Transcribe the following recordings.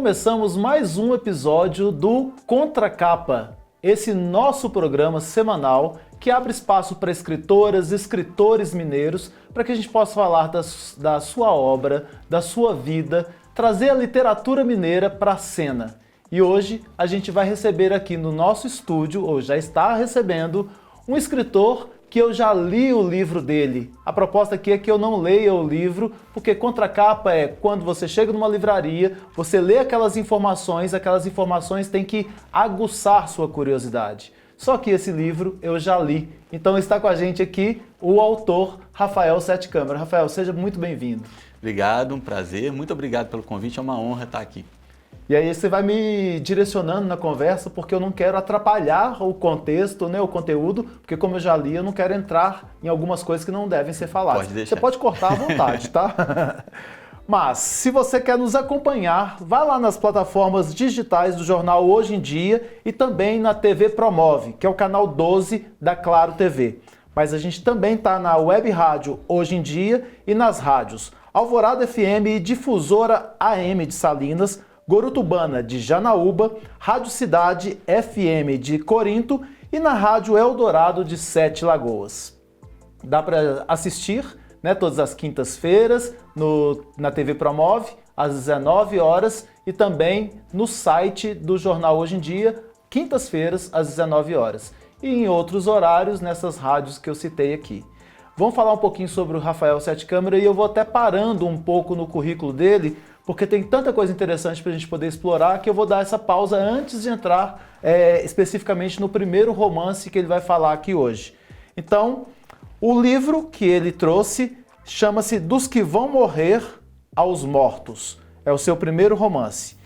começamos mais um episódio do Contracapa, esse nosso programa semanal que abre espaço para escritoras e escritores mineiros para que a gente possa falar da sua obra, da sua vida, trazer a literatura mineira para a cena. E hoje a gente vai receber aqui no nosso estúdio, ou já está recebendo, um escritor que eu já li o livro dele. A proposta aqui é que eu não leia o livro, porque contracapa é quando você chega numa livraria, você lê aquelas informações têm que aguçar sua curiosidade. Só que esse livro eu já li. Então está com a gente aqui o autor Rafael Sete Câmara. Rafael, seja muito bem-vindo. Obrigado, um prazer. Muito obrigado pelo convite, é uma honra estar aqui. E aí você vai me direcionando na conversa, porque eu não quero atrapalhar o contexto, né, o conteúdo, porque como eu já li, eu não quero entrar em algumas coisas que não devem ser faladas. Pode deixar. Você pode cortar à vontade, tá? Mas, se você quer nos acompanhar, vá lá nas plataformas digitais do jornal Hoje em Dia e também na TV Promove, que é o canal 12 da Claro TV. Mas a gente também está na web rádio Hoje em Dia e nas rádios Alvorada FM e Difusora AM de Salinas, Gorutubana de Janaúba, Rádio Cidade FM de Corinto e na Rádio Eldorado de Sete Lagoas. Dá para assistir, né, todas as quintas-feiras na TV Promove, às 19 horas e também no site do Jornal Hoje em Dia, quintas-feiras, às 19 horas. E em outros horários nessas rádios que eu citei aqui. Vamos falar um pouquinho sobre o Rafael Sete Câmara e eu vou até parando um pouco no currículo dele, porque tem tanta coisa interessante para a gente poder explorar que eu vou dar essa pausa antes de entrar especificamente no primeiro romance que ele vai falar aqui hoje. Então, o livro que ele trouxe chama-se Dos que Vão Morrer aos Mortos. É o seu primeiro romance.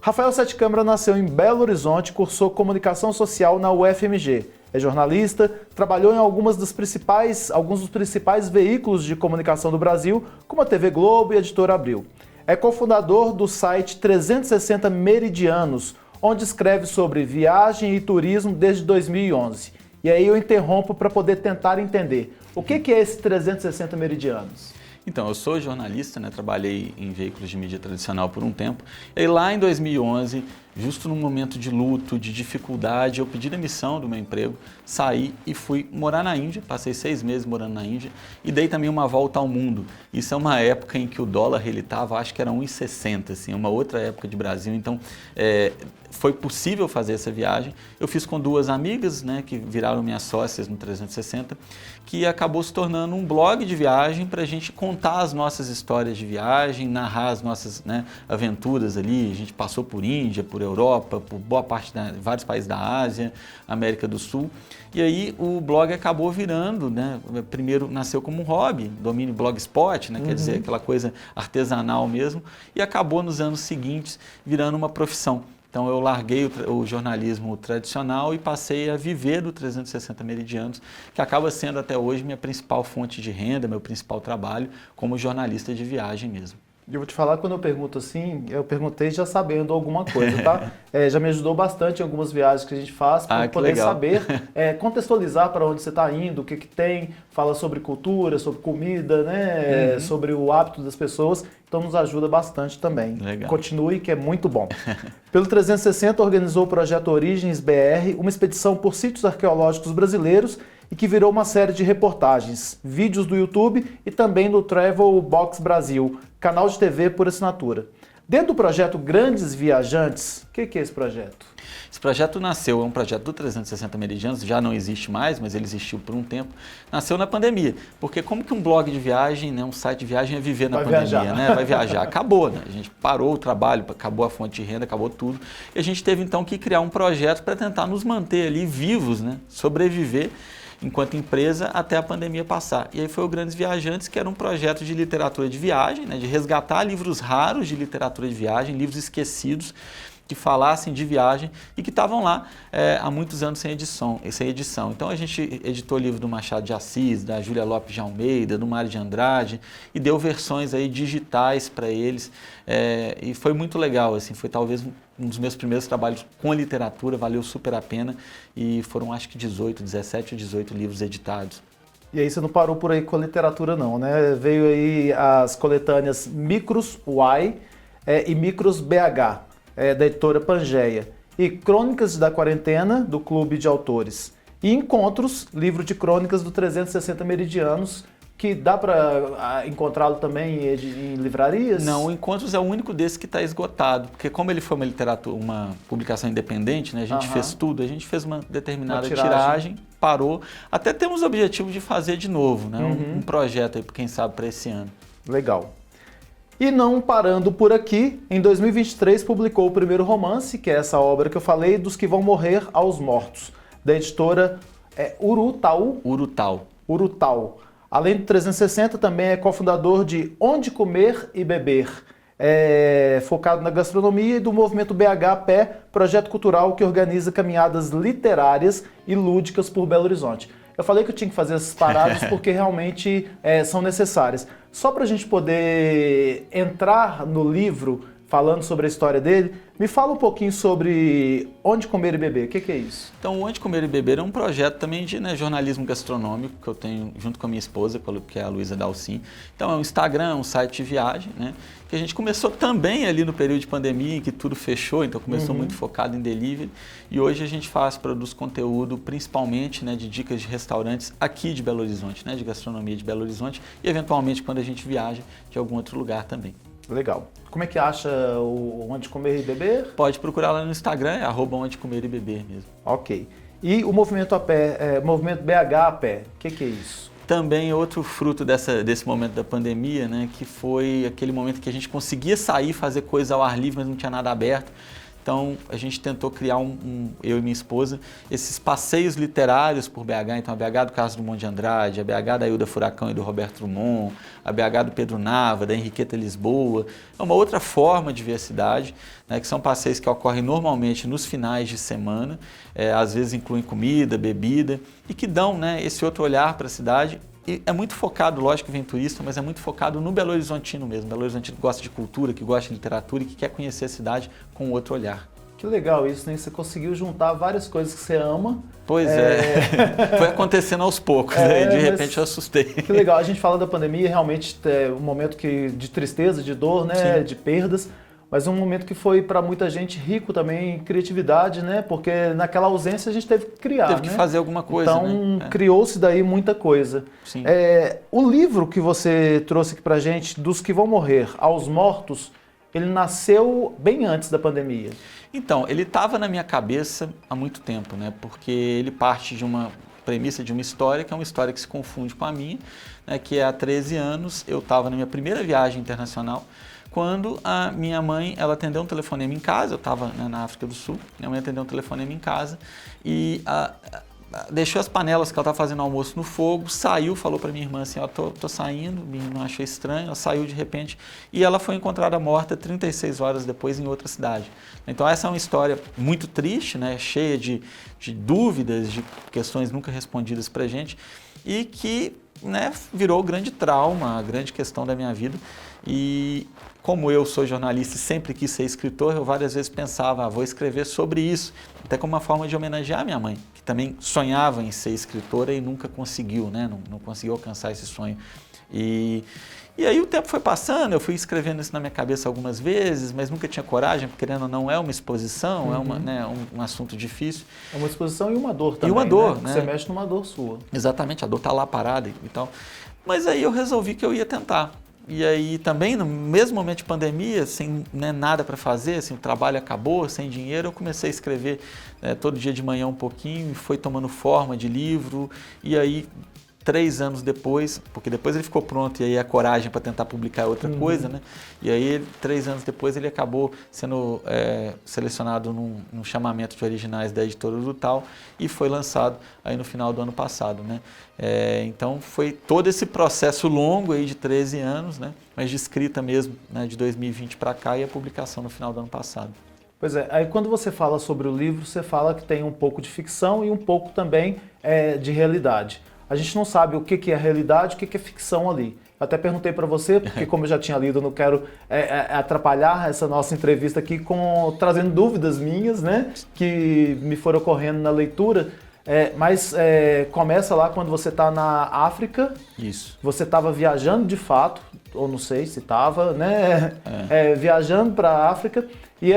Rafael Sete Câmara nasceu em Belo Horizonte, cursou comunicação social na UFMG. É jornalista, trabalhou em alguns dos principais veículos de comunicação do Brasil, como a TV Globo e a Editora Abril. É cofundador do site 360 Meridianos, onde escreve sobre viagem e turismo desde 2011. E aí eu interrompo para poder tentar entender o que é esse 360 Meridianos. Então, eu sou jornalista, né? Trabalhei em veículos de mídia tradicional por um tempo. E aí, lá em 2011, justo num momento de luto, de dificuldade, eu pedi demissão do meu emprego, saí e fui morar na Índia. Passei 6 meses morando na Índia e dei também uma volta ao mundo. Isso é uma época em que o dólar ele estava, acho que era 1,60, assim, uma outra época de Brasil. Então, foi possível fazer essa viagem. Eu fiz com 2 amigas, né, que viraram minhas sócias no 360, que acabou se tornando um blog de viagem para a gente contar as nossas histórias de viagem, narrar as nossas, né, aventuras ali. A gente passou por Índia, por Europa, por boa parte de vários países da Ásia, América do Sul. E aí o blog acabou virando, né, primeiro nasceu como um hobby, domínio Blogspot, né, quer dizer, aquela coisa artesanal mesmo, e acabou nos anos seguintes virando uma profissão. Então eu larguei o jornalismo tradicional e passei a viver do 360 Meridianos, que acaba sendo até hoje minha principal fonte de renda, meu principal trabalho como jornalista de viagem mesmo. E eu vou te falar, quando eu pergunto assim, eu perguntei já sabendo alguma coisa, tá? Já me ajudou bastante em algumas viagens que a gente faz, para poder legal. saber, contextualizar para onde você está indo, o que tem, fala sobre cultura, sobre comida, né? Sobre o hábito das pessoas, então nos ajuda bastante também. Legal. Continue, que é muito bom. Pelo 360 organizou o projeto Origens BR, uma expedição por sítios arqueológicos brasileiros e que virou uma série de reportagens, vídeos do YouTube e também do Travel Box Brasil, canal de TV por assinatura. Dentro do projeto Grandes Viajantes, o que é esse projeto? Esse projeto nasceu, é um projeto do 360 Meridianos, já não existe mais, mas ele existiu por um tempo. Nasceu na pandemia, porque como que um blog de viagem, né, um site de viagem é viver na pandemia, né? Vai viajar. Acabou, né? A gente parou o trabalho, acabou a fonte de renda, acabou tudo. E a gente teve então que criar um projeto para tentar nos manter ali vivos, né? Sobreviver enquanto empresa até a pandemia passar. E aí foi o Grandes Viajantes, que era um projeto de literatura de viagem, né, de resgatar livros raros de literatura de viagem, livros esquecidos, que falassem de viagem e que estavam lá há muitos anos sem edição. Então a gente editou o livro do Machado de Assis, da Júlia Lopes de Almeida, do Mário de Andrade e deu versões aí digitais para eles e foi muito legal, assim, foi talvez um dos meus primeiros trabalhos com literatura, valeu super a pena e foram acho que 17 ou 18 livros editados. E aí você não parou por aí com a literatura não, né? Veio aí as coletâneas Micros Y e Micros BH. da editora Pangeia, e Crônicas da Quarentena, do Clube de Autores. E Encontros, livro de crônicas do 360 Meridianos, que dá para encontrá-lo também em livrarias? Não, o Encontros é o único desse que está esgotado, porque como ele foi uma publicação independente, né, a gente fez tudo, a gente fez uma determinada tiragem, parou, até temos o objetivo de fazer de novo, né, um projeto aí, quem sabe, para esse ano. Legal. E não parando por aqui, em 2023 publicou o primeiro romance, que é essa obra que eu falei, Dos que Vão Morrer aos Mortos, da editora Urutau. Além do 360, também é cofundador de Onde Comer e Beber, focado na gastronomia, e do movimento BH Pé, projeto cultural que organiza caminhadas literárias e lúdicas por Belo Horizonte. Eu falei que eu tinha que fazer essas paradas porque realmente são necessárias. Só para a gente poder entrar no livro, falando sobre a história dele, me fala um pouquinho sobre Onde Comer e Beber. O que é isso? Então, o Onde Comer e Beber é um projeto também de jornalismo gastronômico que eu tenho junto com a minha esposa, que é a Luísa Dalcin. Então, é um Instagram, um site de viagem, né? Que a gente começou também ali no período de pandemia, em que tudo fechou, então começou muito focado em delivery. E hoje a gente produz conteúdo principalmente, né, de dicas de restaurantes aqui de Belo Horizonte, né, de gastronomia de Belo Horizonte, e eventualmente quando a gente viaja de algum outro lugar também. Legal. Como é que acha o Onde Comer e Beber? Pode procurar lá no Instagram, é @Onde Comer e Beber mesmo. Ok. E o movimento a pé, movimento BH a pé, o que é isso? Também outro fruto desse momento da pandemia, né, que foi aquele momento que a gente conseguia sair, fazer coisa ao ar livre, mas não tinha nada aberto. Então, a gente tentou criar, eu e minha esposa, esses passeios literários por BH. Então, a BH do Carlos Drummond de Andrade, a BH da Hilda Furacão e do Roberto Drummond, a BH do Pedro Nava, da Henriqueta Lisboa. É uma outra forma de ver a cidade, né, que são passeios que ocorrem normalmente nos finais de semana, às vezes incluem comida, bebida, e que dão, né, esse outro olhar para a cidade. E é muito focado, lógico que vem turista, mas é muito focado no Belo Horizontino mesmo. Belo Horizontino que gosta de cultura, que gosta de literatura e que quer conhecer a cidade com outro olhar. Que legal isso, né? Você conseguiu juntar várias coisas que você ama. Pois foi acontecendo aos poucos, né? De repente eu assustei. Que legal, a gente fala da pandemia, realmente é um momento de tristeza, de dor, né? Sim. De perdas. Mas um momento que foi para muita gente rico também em criatividade, né? Porque naquela ausência a gente teve que criar, Teve que fazer alguma coisa, então, criou-se daí muita coisa. Sim. O livro que você trouxe aqui pra gente, Dos que Vão Morrer aos Mortos, ele nasceu bem antes da pandemia. Então, ele estava na minha cabeça há muito tempo, né? Porque ele parte de uma premissa de uma história, que é uma história que se confunde com a minha, né? Que há 13 anos eu estava na minha primeira viagem internacional, quando a minha mãe, ela atendeu um telefonema em casa, eu estava, né, na África do Sul, minha mãe atendeu um telefonema em casa e deixou as panelas que ela estava fazendo almoço no fogo, saiu, falou para minha irmã assim, ó, tô saindo, minha irmã achou estranho, ela saiu de repente e ela foi encontrada morta 36 horas depois em outra cidade. Então essa é uma história muito triste, né, cheia de dúvidas, de questões nunca respondidas para a gente e que, né, virou grande trauma, a grande questão da minha vida. E como eu sou jornalista e sempre quis ser escritor, eu várias vezes pensava, vou escrever sobre isso, até como uma forma de homenagear a minha mãe, que também sonhava em ser escritora e nunca conseguiu, né? Não conseguiu alcançar esse sonho. E aí o tempo foi passando, eu fui escrevendo isso na minha cabeça algumas vezes, mas nunca tinha coragem, porque querendo ou não, é uma exposição, é um assunto difícil. É uma exposição e uma dor também, e uma dor, né? Você mexe numa dor sua. Exatamente, a dor está lá parada e tal. Mas aí eu resolvi que eu ia tentar. E aí também, no mesmo momento de pandemia, sem, né, nada para fazer, assim, o trabalho acabou, sem dinheiro, eu comecei a escrever, né, todo dia de manhã um pouquinho, e foi tomando forma de livro, e aí 3 anos depois, porque depois ele ficou pronto e aí a coragem para tentar publicar outra coisa, né? E aí 3 anos depois ele acabou sendo selecionado num chamamento de originais da editora Urutau e foi lançado aí no final do ano passado, né? Então foi todo esse processo longo aí de 13 anos, né? Mas de escrita mesmo, né? De 2020 para cá e a publicação no final do ano passado. Pois é, aí quando você fala sobre o livro, você fala que tem um pouco de ficção e um pouco também de realidade. A gente não sabe o que é realidade, o que é ficção ali. Eu até perguntei para você, porque como eu já tinha lido, eu não quero atrapalhar essa nossa entrevista aqui trazendo dúvidas minhas, né, que me foram ocorrendo na leitura. Mas começa lá quando você está na África. Isso. Você estava viajando de fato, ou não sei se estava, né, viajando para a África e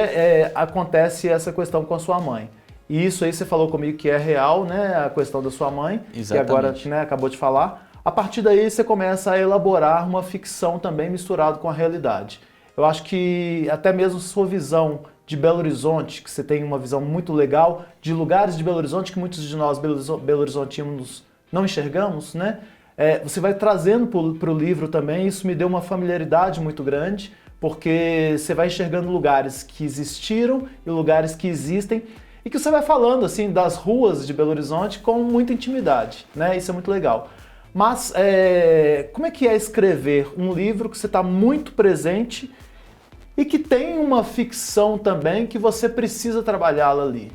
acontece essa questão com a sua mãe. E isso aí você falou comigo que é real, né, a questão da sua mãe, Exatamente. que agora, né, acabou de falar. A partir daí você começa a elaborar uma ficção também misturado com a realidade. Eu acho que até mesmo sua visão de Belo Horizonte, que você tem uma visão muito legal de lugares de Belo Horizonte que muitos de nós belo-horizontinos não enxergamos, né? Você vai trazendo para o livro também, isso me deu uma familiaridade muito grande, porque você vai enxergando lugares que existiram e lugares que existem, e que você vai falando assim das ruas de Belo Horizonte com muita intimidade, né? Isso é muito legal. Mas como é que é escrever um livro que você está muito presente e que tem uma ficção também que você precisa trabalhá-la ali?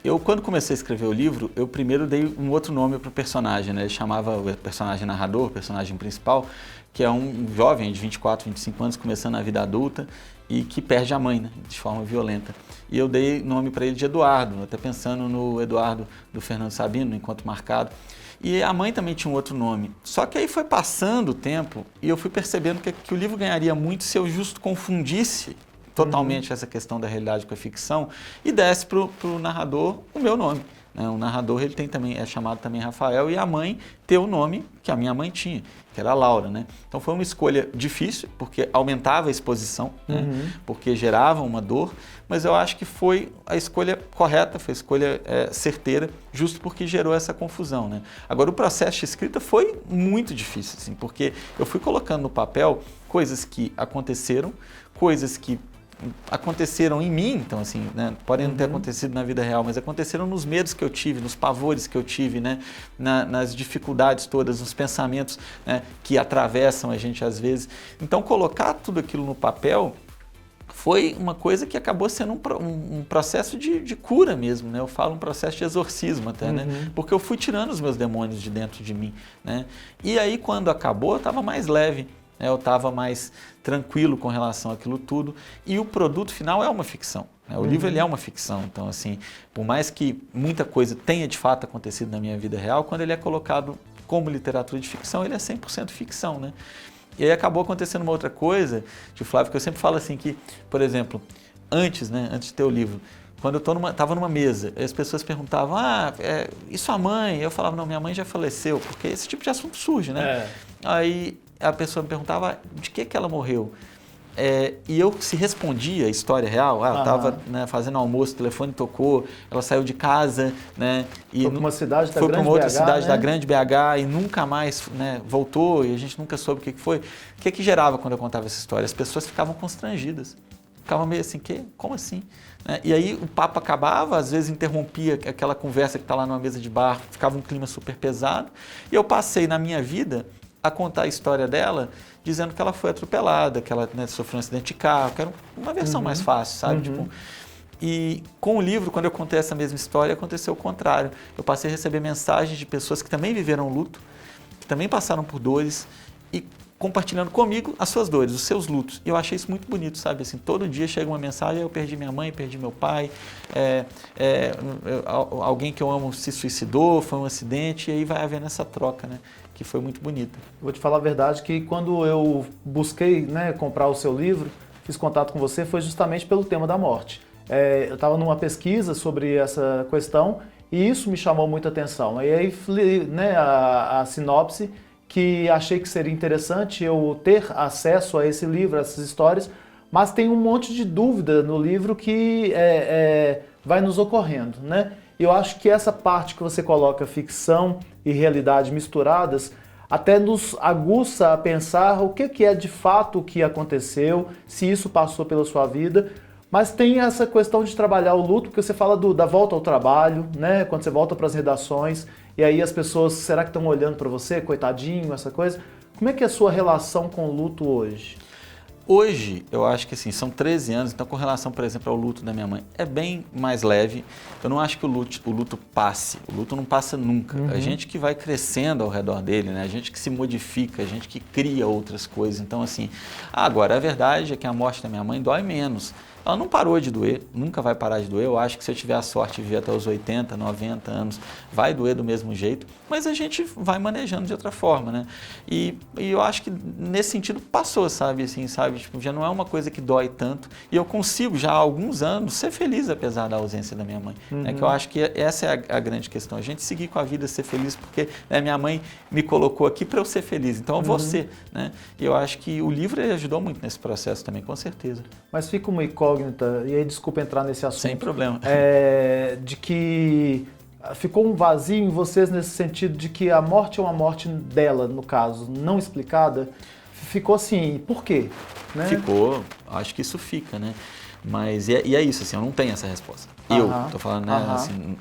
Eu quando comecei a escrever o livro, eu primeiro dei um outro nome para o personagem, né? Ele chamava o personagem narrador, o personagem principal, que é um jovem de 24, 25 anos, começando a vida adulta e que perde a mãe, né? De forma violenta. E eu dei nome para ele de Eduardo, até pensando no Eduardo do Fernando Sabino, no Encontro Marcado. E a mãe também tinha um outro nome. Só que aí foi passando o tempo e eu fui percebendo que o livro ganharia muito se eu justo confundisse totalmente essa questão da realidade com a ficção e desse para o narrador o meu nome. Né? O narrador ele tem também, é chamado também Rafael, e a mãe tem o nome que a minha mãe tinha, que era Laura. Né? Então foi uma escolha difícil, porque aumentava a exposição, né? Porque gerava uma dor, mas eu acho que foi a escolha correta, foi a escolha certeira, justo porque gerou essa confusão. Né? Agora, o processo de escrita foi muito difícil, assim, porque eu fui colocando no papel coisas que aconteceram, coisas que aconteceram em mim, então assim, né, podem não ter acontecido na vida real, mas aconteceram nos medos que eu tive, nos pavores que eu tive, né, nas dificuldades todas, nos pensamentos, né, que atravessam a gente às vezes. Então colocar tudo aquilo no papel foi uma coisa que acabou sendo um processo de cura mesmo, né? Eu falo um processo de exorcismo até, né? Porque eu fui tirando os meus demônios de dentro de mim, né? E aí quando acabou eu estava mais leve, eu estava mais tranquilo com relação àquilo tudo, e o produto final é uma ficção. Né? O livro ele é uma ficção, então assim, por mais que muita coisa tenha de fato acontecido na minha vida real, quando ele é colocado como literatura de ficção, ele é 100% ficção, né? E aí acabou acontecendo uma outra coisa, de Flávio, que eu sempre falo assim que, por exemplo, antes de ter o livro, quando eu estava numa mesa, as pessoas perguntavam, e sua mãe? Eu falava, não, minha mãe já faleceu, porque esse tipo de assunto surge, né? Aí a pessoa me perguntava de que ela morreu. E eu se respondia a história real, eu estava fazendo almoço, o telefone tocou, ela saiu de casa, né? E foi para uma cidade da foi para uma outra cidade, né? da grande BH, e nunca mais, né, voltou, e a gente nunca soube o que foi. O que gerava quando eu contava essa história? As pessoas ficavam constrangidas, ficavam meio assim, como assim? Né? E aí o papo acabava, às vezes interrompia aquela conversa que está lá numa mesa de bar, ficava um clima super pesado, e eu passei na minha vida a contar a história dela, dizendo que ela foi atropelada, que ela, né, sofreu um acidente de carro, que era uma versão mais fácil, sabe? Tipo, e com o livro, quando eu contei essa mesma história, aconteceu o contrário. Eu passei a receber mensagens de pessoas que também viveram luto, que também passaram por dores e compartilhando comigo as suas dores, os seus lutos. E eu achei isso muito bonito, sabe? Assim, todo dia chega uma mensagem, eu perdi minha mãe, perdi meu pai, alguém que eu amo se suicidou, foi um acidente, e aí vai havendo essa troca, né? Que foi muito bonita. Vou te falar a verdade que quando eu busquei, né, comprar o seu livro, fiz contato com você, foi justamente pelo tema da morte. Eu estava numa pesquisa sobre essa questão e isso me chamou muita atenção. E aí li, né, a sinopse, que achei que seria interessante eu ter acesso a esse livro, a essas histórias, mas tem um monte de dúvida no livro que vai nos ocorrendo, né? Eu acho que essa parte que você coloca ficção e realidade misturadas até nos aguça a pensar o que é de fato o que aconteceu, se isso passou pela sua vida, mas tem essa questão de trabalhar o luto, porque você fala da volta ao trabalho, né? Quando você volta para as redações, e aí as pessoas, será que estão olhando para você, coitadinho, essa coisa? Como é que é a sua relação com o luto hoje? Hoje, eu acho que assim, são 13 anos, então com relação, por exemplo, ao luto da minha mãe, é bem mais leve. Eu não acho que o luto passe, o luto não passa nunca. A gente que vai crescendo ao redor dele, né? A gente que se modifica, a gente que cria outras coisas. Então assim, agora a verdade é que a morte da minha mãe dói menos. ela não parou de doer, nunca vai parar de doer. Eu acho que se eu tiver a sorte de viver até os 80, 90 anos, vai doer do mesmo jeito, mas a gente vai manejando de outra forma, né? E eu acho que nesse sentido passou, sabe? Assim, sabe? Tipo, já não é uma coisa que dói tanto. E eu consigo já há alguns anos ser feliz apesar da ausência da minha mãe. É que eu acho que essa é a grande questão. A gente seguir com a vida, ser feliz, porque né, minha mãe me colocou aqui para eu ser feliz. Então eu vou ser, né? E eu acho que o livro ele ajudou muito nesse processo também, com certeza. Mas fica uma incógnita, e aí desculpa entrar nesse assunto. Sem problema. De que ficou um vazio em vocês nesse sentido de que a morte é uma morte dela, no caso, não explicada. Ficou assim, por quê? Né? Ficou, acho que isso fica, né? Mas é isso, assim, eu não tenho essa resposta. Eu tô falando, né, assim,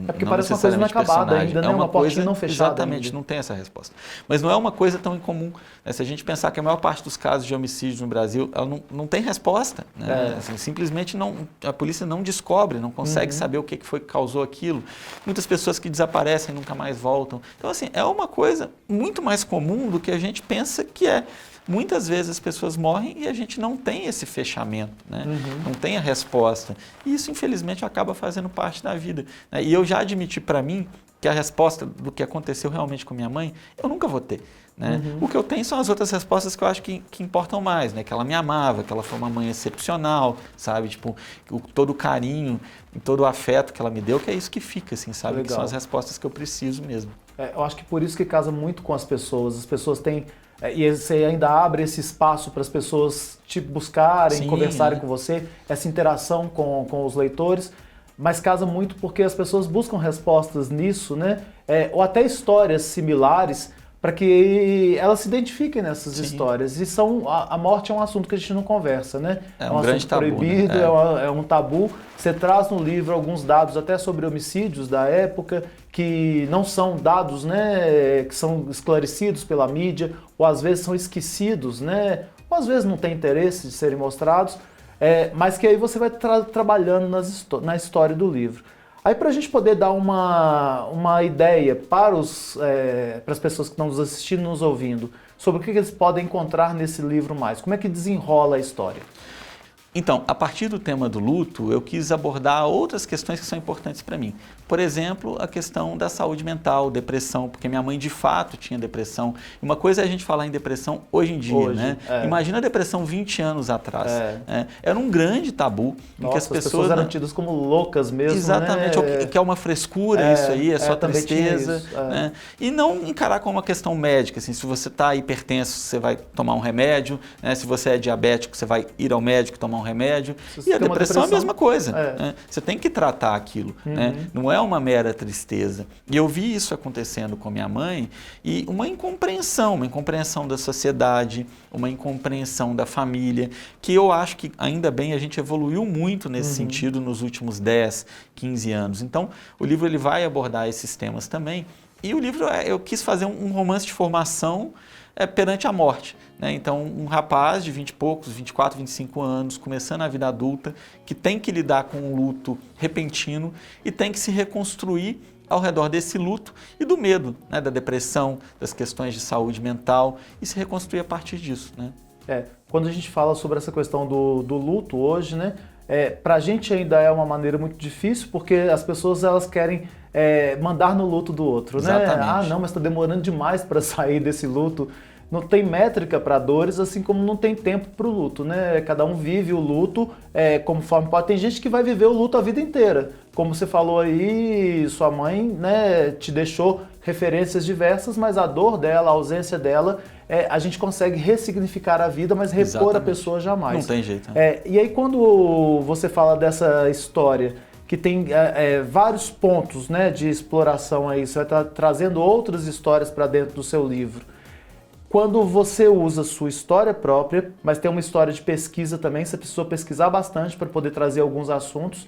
é porque parece uma coisa inacabada ainda, né? É uma portinha coisa não fechada. Exatamente, ainda. Não tem essa resposta. Mas não é uma coisa tão incomum. Né? Se a gente pensar que a maior parte dos casos de homicídio no Brasil, ela não tem resposta. Né? Assim, simplesmente a polícia não descobre, não consegue saber o que foi que causou aquilo. Muitas pessoas que desaparecem nunca mais voltam. Então, assim, é uma coisa muito mais comum do que a gente pensa que é. Muitas vezes as pessoas morrem e a gente não tem esse fechamento, né? Não tem a resposta. E isso, infelizmente, acaba fazendo parte da vida. Né? E eu já admiti para mim que a resposta do que aconteceu realmente com minha mãe, eu nunca vou ter. Né? O que eu tenho são as outras respostas que eu acho que importam mais, né? Que ela me amava, que ela foi uma mãe excepcional, sabe? Tipo, todo o carinho, todo o afeto que ela me deu, que é isso que fica, assim, sabe? Legal. Que são as respostas que eu preciso mesmo. Eu acho que por isso que casa muito com as pessoas têm... E você ainda abre esse espaço para as pessoas te buscarem, Sim, conversarem com você, essa interação com os leitores, mas casa muito porque as pessoas buscam respostas nisso, né? Ou até histórias similares, para que elas se identifiquem nessas histórias. E a morte é um assunto que a gente não conversa, né? É um grande assunto tabu, proibido, né? é um tabu. Você traz no livro alguns dados até sobre homicídios da época, que não são dados, né, que são esclarecidos pela mídia, ou às vezes são esquecidos, né, ou às vezes não tem interesse de serem mostrados, mas que aí você vai trabalhando na história do livro. Aí para a gente poder dar uma ideia para as pessoas que estão nos assistindo e nos ouvindo, sobre o que eles podem encontrar nesse livro mais, como é que desenrola a história? Então, a partir do tema do luto, eu quis abordar outras questões que são importantes para mim. Por exemplo, a questão da saúde mental, depressão, porque minha mãe de fato tinha depressão. Uma coisa é a gente falar em depressão hoje em dia, né? Imagina a depressão 20 anos atrás. Era um grande tabu. Nossa, em que as pessoas eram tidas como loucas mesmo, exatamente, né? que é uma frescura isso aí, é só tristeza. Isso, né? E não encarar como uma questão médica, assim, se você está hipertenso, você vai tomar um remédio, né? Se você é diabético, você vai ir ao médico tomar um remédio. E a depressão é a mesma coisa. Né? Você tem que tratar aquilo. Né? Não é uma mera tristeza. E eu vi isso acontecendo com minha mãe e uma incompreensão da sociedade, uma incompreensão da família, que eu acho que ainda bem a gente evoluiu muito nesse sentido nos últimos 10, 15 anos. Então, o livro ele vai abordar esses temas também. E o livro, eu quis fazer um romance de formação perante a morte. Né? Então, um rapaz de 20 e poucos, 24, 25 anos, começando a vida adulta, que tem que lidar com um luto repentino e tem que se reconstruir ao redor desse luto e do medo, né? Da depressão, das questões de saúde mental e se reconstruir a partir disso. Né? Quando a gente fala sobre essa questão do luto hoje, né? Para a gente ainda é uma maneira muito difícil, porque as pessoas elas querem mandar no luto do outro, né? Exatamente. Não, mas está demorando demais para sair desse luto. Não tem métrica para dores, assim como não tem tempo para o luto, né? Cada um vive o luto conforme pode. Tem gente que vai viver o luto a vida inteira. Como você falou aí, sua mãe, né, te deixou referências diversas, mas a dor dela, a ausência dela, a gente consegue ressignificar a vida, mas repor Exatamente. a pessoa jamais. Não tem jeito. Né? E aí quando você fala dessa história que tem vários pontos, né, de exploração aí, você vai estar trazendo outras histórias para dentro do seu livro. Quando você usa sua história própria, mas tem uma história de pesquisa também, você precisou pesquisar bastante para poder trazer alguns assuntos.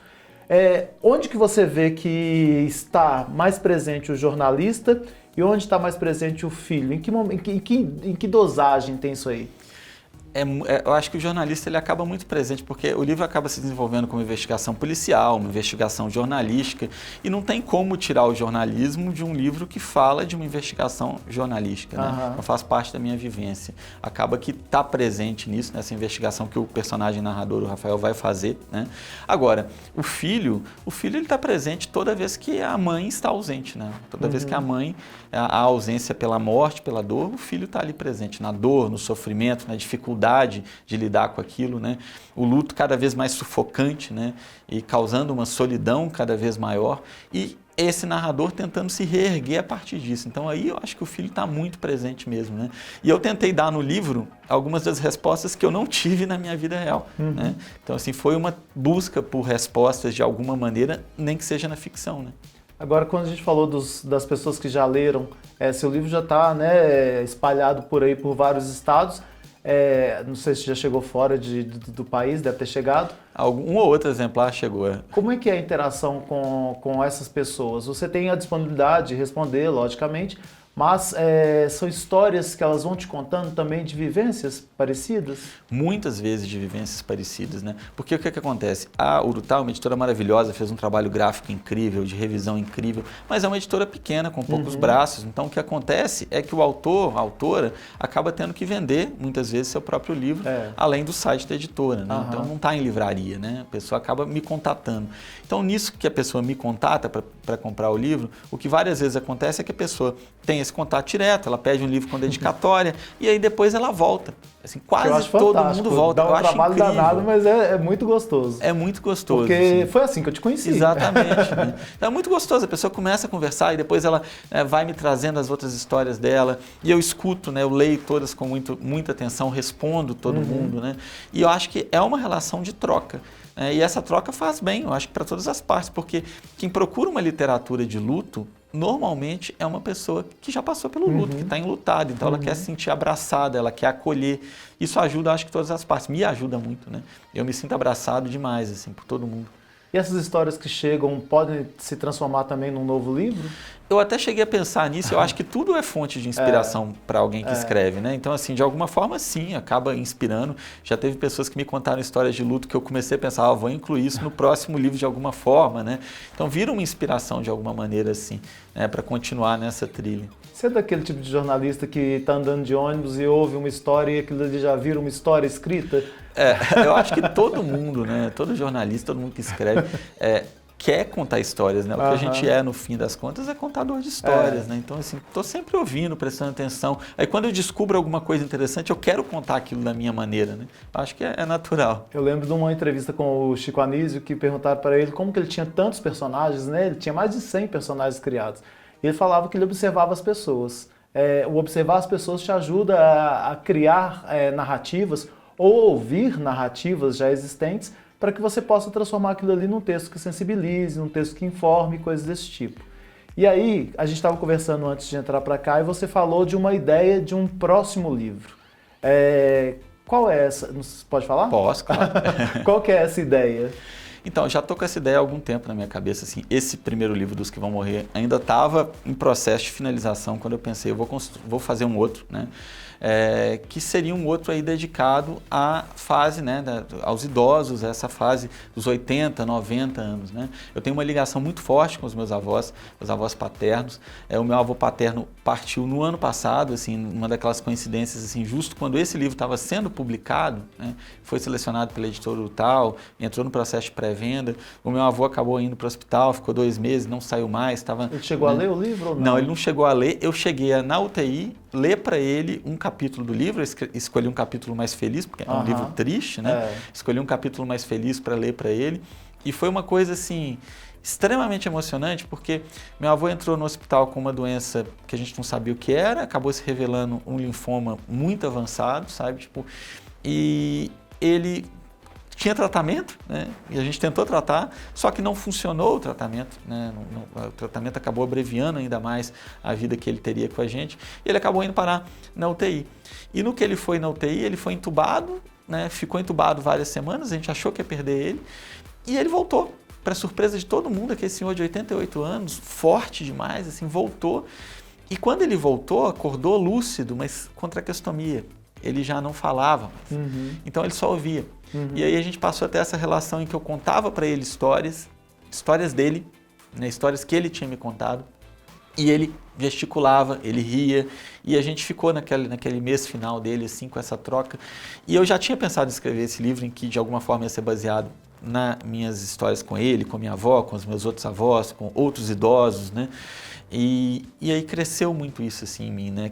Onde que você vê que está mais presente o jornalista e onde está mais presente o filho? Em que dosagem tem isso aí? eu acho que o jornalista ele acaba muito presente, porque o livro acaba se desenvolvendo como investigação policial, uma investigação jornalística, e não tem como tirar o jornalismo de um livro que fala de uma investigação jornalística, né? Não faz parte da minha vivência. Acaba que está presente nisso, nessa investigação que o personagem narrador, o Rafael, vai fazer, né? Agora, o filho ele está presente toda vez que a mãe está ausente, né? Toda vez que a mãe, a ausência pela morte, pela dor, o filho está ali presente, na dor, no sofrimento, na dificuldade de lidar com aquilo, né? O luto cada vez mais sufocante, né? E causando uma solidão cada vez maior, e esse narrador tentando se reerguer a partir disso. Então aí eu acho que o filho está muito presente mesmo, né? E eu tentei dar no livro algumas das respostas que eu não tive na minha vida real, né? Então assim, foi uma busca por respostas de alguma maneira, nem que seja na ficção, né? Agora, quando a gente falou das pessoas que já leram, seu livro já está, né, espalhado por aí por vários estados. Não sei se já chegou fora do país, deve ter chegado. Um ou outro exemplar chegou. Como é que é a interação com essas pessoas? Você tem a disponibilidade de responder, logicamente, mas são histórias que elas vão te contando também de vivências parecidas? Muitas vezes de vivências parecidas, né? Porque o que acontece? A Urutá, uma editora maravilhosa, fez um trabalho gráfico incrível, de revisão incrível, mas é uma editora pequena, com poucos braços. Então, o que acontece é que o autor, a autora, acaba tendo que vender, muitas vezes, seu próprio livro, além do site da editora, né? Então, não está em livraria, né? A pessoa acaba me contatando. Então, nisso que a pessoa me contata para comprar o livro, o que várias vezes acontece é que a pessoa tem esse contato direto, ela pede um livro com dedicatória e aí depois ela volta. Assim, quase todo mundo volta. Dá um trabalho danado, mas é muito gostoso. É muito gostoso. Porque foi assim que eu te conheci. Exatamente. Né? É muito gostoso, a pessoa começa a conversar e depois ela vai me trazendo as outras histórias dela e eu escuto, né? Eu leio todas com muita atenção, respondo todo mundo, né? E eu acho que é uma relação de troca. E essa troca faz bem, eu acho que para todas as partes, porque quem procura uma literatura de luto, normalmente é uma pessoa que já passou pelo luto, que está enlutada, então ela quer se sentir abraçada, ela quer acolher. Isso ajuda, acho que todas as partes, me ajuda muito, né? Eu me sinto abraçado demais, assim, por todo mundo. E essas histórias que chegam podem se transformar também num novo livro? Eu até cheguei a pensar nisso, eu acho que tudo é fonte de inspiração para alguém que escreve, né? Então, assim, de alguma forma, sim, acaba inspirando. Já teve pessoas que me contaram histórias de luto que eu comecei a pensar, vou incluir isso no próximo livro de alguma forma, né? Então, vira uma inspiração de alguma maneira, assim, né? Para continuar nessa trilha. Você é daquele tipo de jornalista que está andando de ônibus e ouve uma história e aquilo ali já vira uma história escrita? Eu acho que todo mundo, né? Todo jornalista, todo mundo que escreve, quer contar histórias, né? O que a gente no fim das contas, é contador de histórias, né? Então, assim, estou sempre ouvindo, prestando atenção. Aí, quando eu descubro alguma coisa interessante, eu quero contar aquilo da minha maneira, né? Acho que é natural. Eu lembro de uma entrevista com o Chico Anísio, que perguntaram para ele como que ele tinha tantos personagens, né? Ele tinha mais de 100 personagens criados. E ele falava que ele observava as pessoas. O observar as pessoas te ajuda a criar narrativas ou ouvir narrativas já existentes, para que você possa transformar aquilo ali num texto que sensibilize, num texto que informe, coisas desse tipo. E aí, a gente estava conversando antes de entrar para cá e você falou de uma ideia de um próximo livro. Qual é essa? Pode falar? Posso, claro. Qual que é essa ideia? Então, já estou com essa ideia há algum tempo na minha cabeça. Assim, esse primeiro livro dos que vão morrer ainda estava em processo de finalização quando eu pensei, eu vou fazer um outro, né? Que seria um outro aí dedicado à fase, né, aos idosos, essa fase dos 80, 90 anos. Né? Eu tenho uma ligação muito forte com os meus avós paternos. O meu avô paterno partiu no ano passado, assim, uma daquelas coincidências, assim, justo quando esse livro estava sendo publicado, né, foi selecionado pela editora Urutau, entrou no processo de pré-venda. O meu avô acabou indo para o hospital, ficou 2 meses, não saiu mais. Ele chegou a ler o livro ou não? Não, ele não chegou a ler. Eu cheguei a, na UTI, ler para ele um capítulo do livro, eu escolhi um capítulo mais feliz, porque é um livro triste, né? Escolhi um capítulo mais feliz para ler para ele. E foi uma coisa, assim, extremamente emocionante, porque meu avô entrou no hospital com uma doença que a gente não sabia o que era, acabou se revelando um linfoma muito avançado, sabe? Tipo, e ele tinha tratamento, né? E a gente tentou tratar, só que não funcionou o tratamento, né? O tratamento acabou abreviando ainda mais a vida que ele teria com a gente, e ele acabou indo parar na UTI. E no que ele foi na UTI, ele foi entubado, né? Ficou entubado várias semanas, a gente achou que ia perder ele, e ele voltou. Para surpresa de todo mundo, aquele senhor de 88 anos, forte demais, assim, voltou. E quando ele voltou, acordou lúcido, mas com traqueostomia. ele já não falava. Então ele só ouvia. E aí a gente passou a ter essa relação em que eu contava para ele histórias dele, né, histórias que ele tinha me contado, e ele gesticulava, ele ria, e a gente ficou naquele mês final dele, assim, com essa troca. E eu já tinha pensado em escrever esse livro, em que de alguma forma ia ser baseado nas minhas histórias com ele, com minha avó, com os meus outros avós, com outros idosos, né? E aí cresceu muito isso assim em mim, né?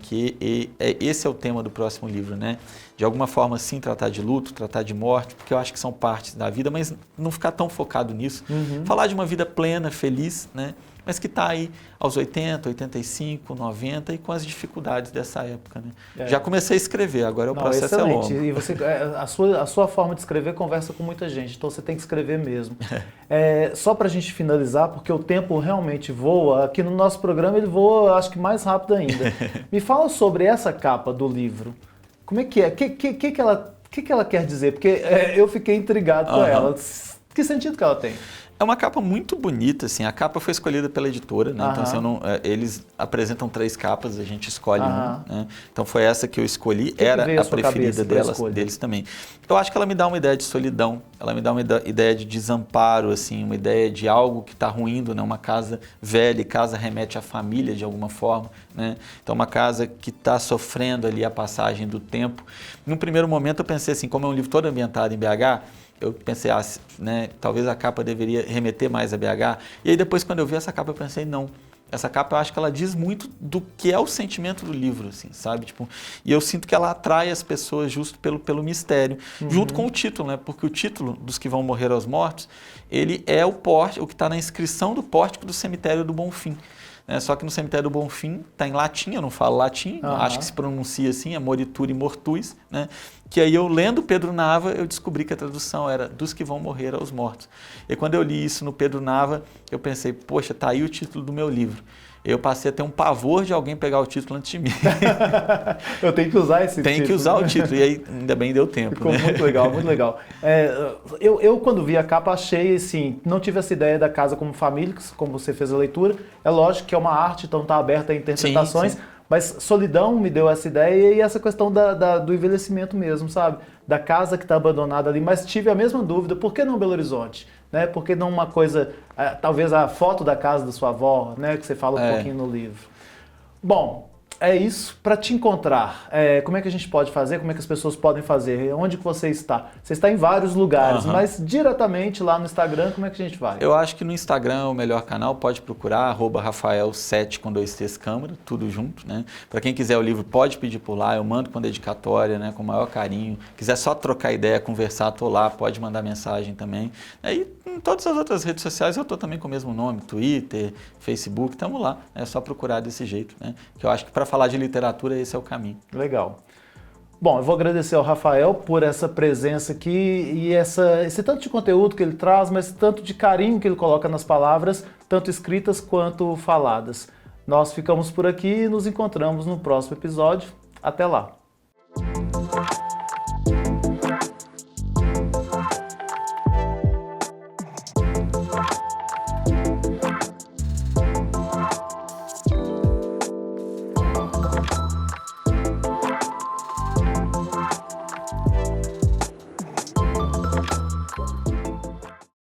Esse é o tema do próximo livro, né? De alguma forma, sim, tratar de luto, tratar de morte, porque eu acho que são partes da vida, mas não ficar tão focado nisso. Falar de uma vida plena, feliz, né? Mas que está aí aos 80, 85, 90 e com as dificuldades dessa época, né? Já comecei a escrever, agora o processo é longo. E você, a sua forma de escrever conversa com muita gente, então você tem que escrever mesmo. Só para a gente finalizar, porque o tempo realmente voa, aqui no nosso programa ele voa, acho que mais rápido ainda. Me fala sobre essa capa do livro. Como é que é? O que ela quer dizer? Porque eu fiquei intrigado com ela. Que sentido que ela tem? É uma capa muito bonita, assim. A capa foi escolhida pela editora, né? Então, assim, eles apresentam 3 capas, a gente escolhe uma, né? Então, foi essa que eu escolhi, era a preferida deles também. Eu acho que ela me dá uma ideia de solidão, ela me dá uma ideia de desamparo, assim, uma ideia de algo que está ruindo, né? Uma casa velha, e casa remete à família de alguma forma, né? Então, uma casa que está sofrendo ali a passagem do tempo. Num primeiro momento, eu pensei assim, como é um livro todo ambientado em BH, eu pensei, né, talvez a capa deveria remeter mais a BH. E aí depois, quando eu vi essa capa, eu pensei, não. Essa capa, eu acho que ela diz muito do que é o sentimento do livro, assim, sabe? Tipo, e eu sinto que ela atrai as pessoas justo pelo mistério, junto com o título, né? Porque o título dos que vão morrer aos mortos, ele é o que está na inscrição do pórtico do cemitério do Bonfim. Só que no cemitério do Bonfim está em latim, eu não falo latim, acho que se pronuncia assim, é Morituri Mortuis, né? Que aí eu lendo Pedro Nava, eu descobri que a tradução era dos que vão morrer aos mortos. E quando eu li isso no Pedro Nava, eu pensei, poxa, tá aí o título do meu livro. Eu passei a ter um pavor de alguém pegar o título antes de mim. Eu tenho que usar esse título. Tem que usar o título, e aí ainda bem deu tempo. Ficou, né? Muito legal, muito legal. Eu, quando vi a capa, achei assim, não tive essa ideia da casa como família, como você fez a leitura. É lógico que é uma arte, então está aberta a interpretações. Sim. Mas solidão me deu essa ideia e essa questão do envelhecimento mesmo, sabe? Da casa que está abandonada ali, mas tive a mesma dúvida, por que não Belo Horizonte? Né? Por que não uma coisa, talvez a foto da casa da sua avó, né? Que você fala um pouquinho no livro. Bom, é isso. Para te encontrar, como é que a gente pode fazer? Como é que as pessoas podem fazer? Onde que você está? Você está em vários lugares, mas diretamente lá no Instagram, como é que a gente vai? Eu acho que no Instagram é o melhor canal, pode procurar, @Rafael7 com 2 T's Câmara, tudo junto, né? Para quem quiser o livro, pode pedir por lá, eu mando com dedicatória, né? Com o maior carinho. Quiser só trocar ideia, conversar, tô lá, pode mandar mensagem também. E em todas as outras redes sociais eu tô também com o mesmo nome, Twitter, Facebook, estamos lá. É só procurar desse jeito, né? Que eu acho que para falar de literatura, esse é o caminho. Legal. Bom, eu vou agradecer ao Rafael por essa presença aqui e esse tanto de conteúdo que ele traz, mas tanto de carinho que ele coloca nas palavras, tanto escritas quanto faladas. Nós ficamos por aqui e nos encontramos no próximo episódio. Até lá!